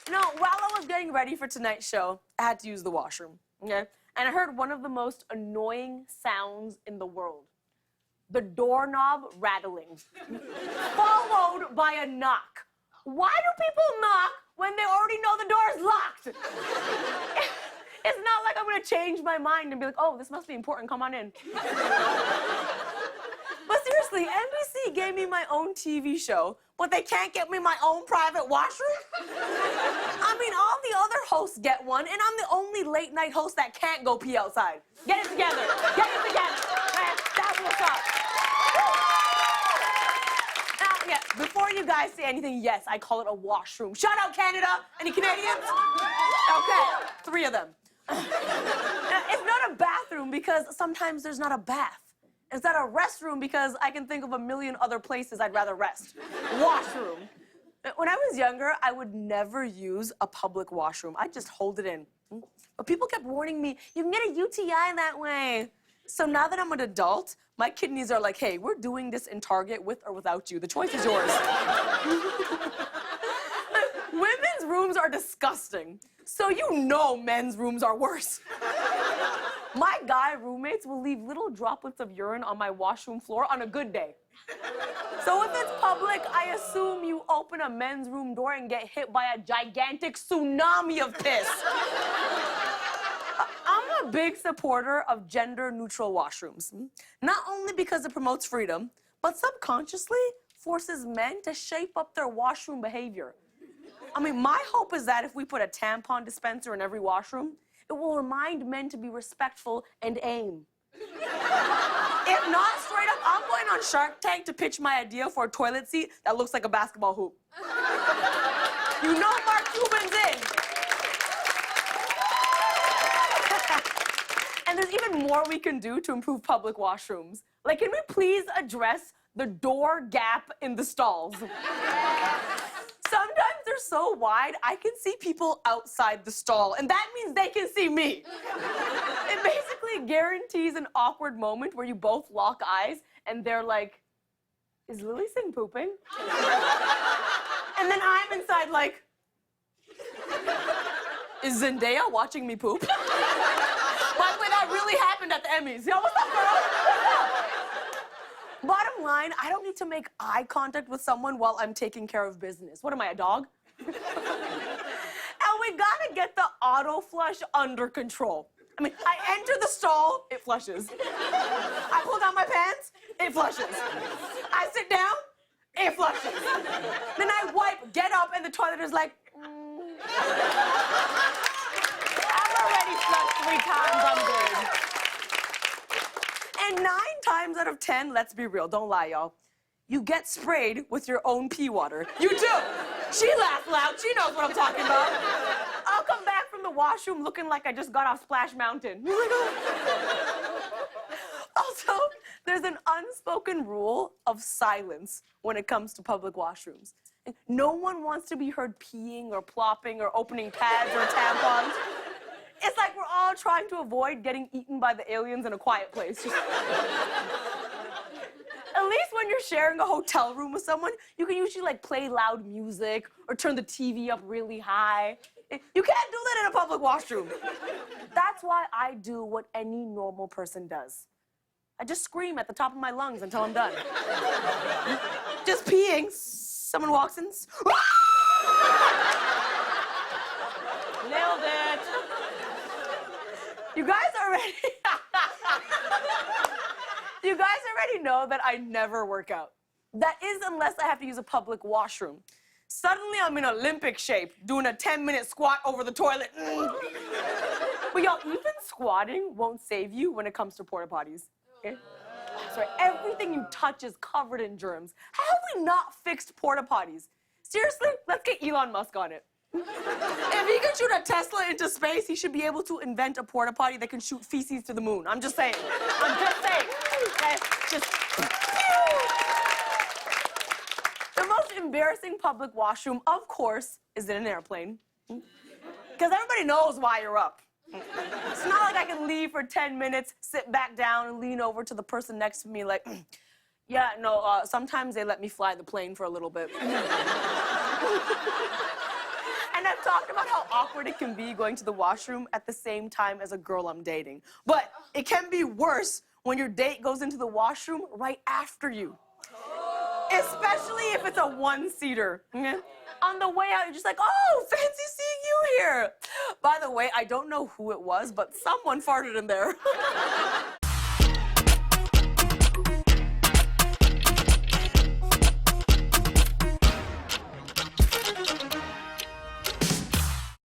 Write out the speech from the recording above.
While I was getting ready for tonight's show, I had to use the washroom, okay? And I heard one of the most annoying sounds in the world. The doorknob rattling, followed by a knock. Why do people knock when they already know the door is locked? It's not like I'm gonna change my mind and be like, oh, this must be important, come on in. But seriously, NBC gave me my own TV show, but they can't get me my own private washroom? I mean, all the other hosts get one, and I'm the only late night host that can't go pee outside. Get it together. Get it together. Man, that's what's up. Now, yeah, before you guys say anything, yes, I call it a washroom. Shout out Canada. Any Canadians? Okay, 3 of them. Now, it's not a bathroom because sometimes there's not a bath. It's not a restroom because I can think of a million other places I'd rather rest. Washroom. When I was younger, I would never use a public washroom. I'd just hold it in. But people kept warning me, you can get a UTI that way. So now that I'm an adult, my kidneys are like, hey, we're doing this in Target with or without you. The choice is yours. Women's rooms are disgusting. So you know men's rooms are worse. My guy roommates will leave little droplets of urine on my washroom floor on a good day. So if it's public, I assume you open a men's room door and get hit by a gigantic tsunami of piss. I'm a big supporter of gender-neutral washrooms. Not only because it promotes freedom, but subconsciously forces men to shape up their washroom behavior. I mean, my hope is that if we put a tampon dispenser in every washroom, it will remind men to be respectful and aim. If not, straight up, I'm going on Shark Tank to pitch my idea for a toilet seat that looks like a basketball hoop. You know Mark Cuban's in. And there's even more we can do to improve public washrooms. Like, can we please address the door gap in the stalls? Sometimes they're so wide, I can see people outside the stall, and that means they can see me. It basically guarantees an awkward moment where you both lock eyes, and they're like, is Lily Singh pooping? And then I'm inside like, is Zendaya watching me poop? By the way, that really happened at the Emmys. Yo, what's up, girl? Bottom line, I don't need to make eye contact with someone while I'm taking care of business. What am I, a dog? And we gotta get the auto flush under control. I mean, I enter the stall, it flushes. I pull down my pants, it flushes. I sit down, it flushes. Then I wipe, get up, and the toilet is like, I've already flushed 3 times, I'm good. And 9 times out of 10, let's be real, don't lie, y'all, you get sprayed with your own pee water. You do. She laughed loud. She knows what I'm talking about. I'll come back from the washroom looking like I just got off Splash Mountain. Also, there's an unspoken rule of silence when it comes to public washrooms. No one wants to be heard peeing or plopping or opening pads or tampons. It's like we're all trying to avoid getting eaten by the aliens in a quiet place. At least when you're sharing a hotel room with someone, you can usually like play loud music or turn the TV up really high. You can't do that in a public washroom. That's why I do what any normal person does. I just scream at the top of my lungs until I'm done. Just peeing. Someone walks in. Nailed it. You guys already... You guys already know that I never work out. That is unless I have to use a public washroom. Suddenly I'm in Olympic shape, doing a 10-minute squat over the toilet. But y'all, even squatting won't save you when it comes to porta potties. Okay? Sorry, everything you touch is covered in germs. How have we not fixed porta potties? Seriously, let's get Elon Musk on it. If he can shoot a Tesla into space, he should be able to invent a porta potty that can shoot feces to the moon. I'm just saying. I'm just saying. Okay? Just... The most embarrassing public washroom, of course, is in an airplane. Because everybody knows why you're up. It's not like I can leave for 10 minutes, sit back down, and lean over to the person next to me like, yeah, no, sometimes they let me fly the plane for a little bit. And And I've talked about how awkward it can be going to the washroom at the same time as a girl I'm dating. But it can be worse when your date goes into the washroom right after you. Especially if it's a one-seater. Okay? On the way out, you're just like, oh, fancy seeing you here. By the way, I don't know who it was, but someone farted in there.